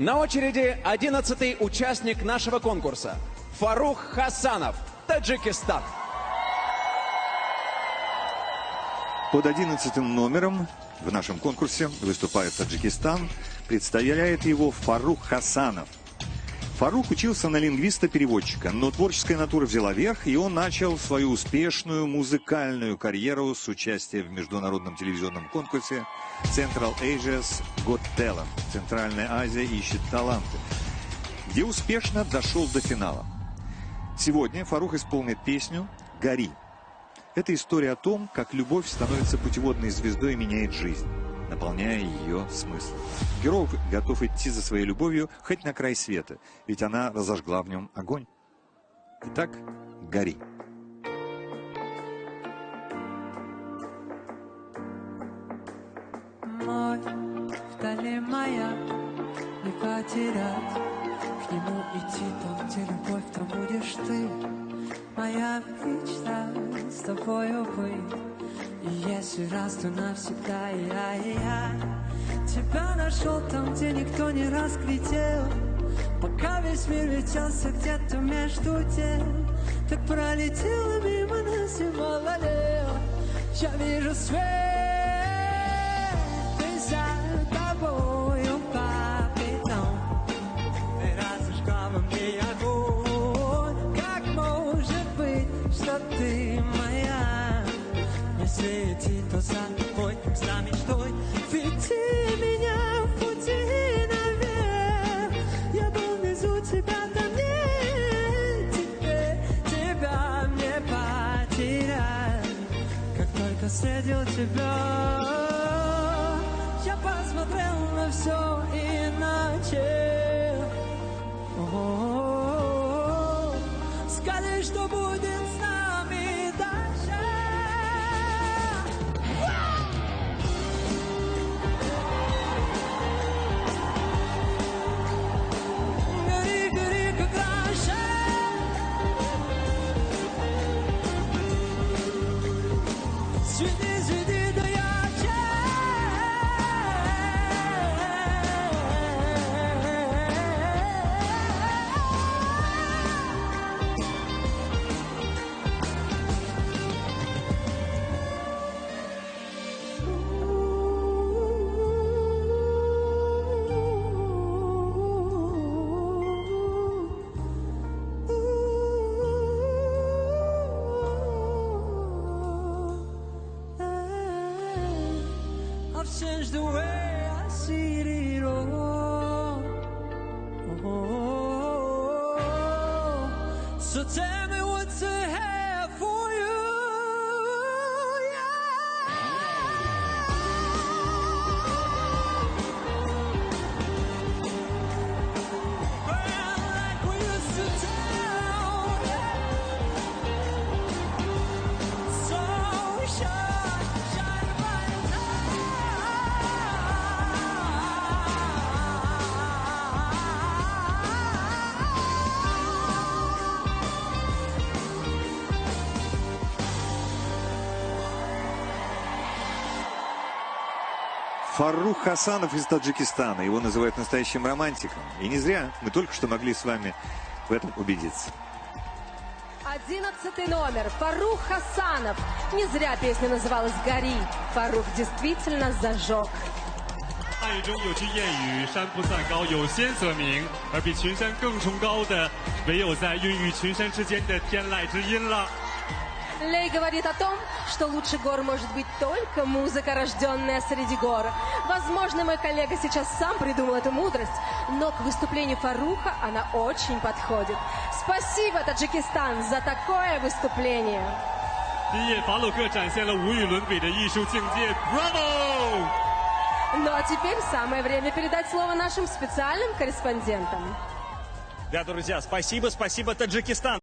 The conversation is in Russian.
На очереди 11-й участник нашего конкурса – Фарух Хасанов, Таджикистан. Под 11-м номером в нашем конкурсе выступает Таджикистан. Представляет его Фарух Хасанов. Фарух учился на лингвиста-переводчика, но творческая натура взяла верх, и он начал свою успешную музыкальную карьеру с участия в международном телевизионном конкурсе Central Asia's Got Talent. Центральная Азия ищет таланты, где успешно дошел до финала. Сегодня Фарух исполнит песню «Гори». Это история о том, как любовь становится путеводной звездой и меняет жизнь, наполняя ее смыслом. Герой готов идти за своей любовью хоть на край света, ведь она разожгла в нем огонь. Итак, «Гори». Мой вдали маяк, не потерять, к нему идти там, где любовь, там будешь ты. Моя мечта с тобою быть, и если раз, то навсегда я тебя нашел там, где никто не разглядел, пока весь мир летелся где-то между тем. Так пролетела мимо нас и мало лет, я вижу свет, и за тобою по пятам ты разожгла во мне огонь. Как может быть, что ты моя? Если идти, то за тобой, как за мечтой. Веди меня в пути наверх, я был внизу, тебя там нет. Теперь тебя мне потерять. Как только встретил тебя, я посмотрел на все иначе. Скажи, что будет с нами дальше. Гори, гори, как раньше. Свети, свети, да ярче. I've changed the way I see it all. So tell me what's ahead for you. Burn like we used to do. So shine bright. Фарух Хасанов из Таджикистана. Его называют настоящим романтиком. И не зря. Мы только что могли с вами в этом убедиться. 11-й номер. Фарух Хасанов. Не зря песня называлась «Гори». Фарух действительно зажег. 汉语中有句谚语：“山不在高，有仙则名。”而比群山更崇高的，唯有在孕育群山之间的天籁之音了。 Лей говорит о том, что лучше гор может быть только музыка, рожденная среди гор. Возможно, мой коллега сейчас сам придумал эту мудрость, но к выступлению Фаруха она очень подходит. Спасибо, Таджикистан, за такое выступление. 第一页，法鲁克展现了无与伦比的艺术境界 ，Bravo！ Ну а теперь самое время передать слово нашим специальным корреспондентам. Да, друзья, спасибо, Таджикистан.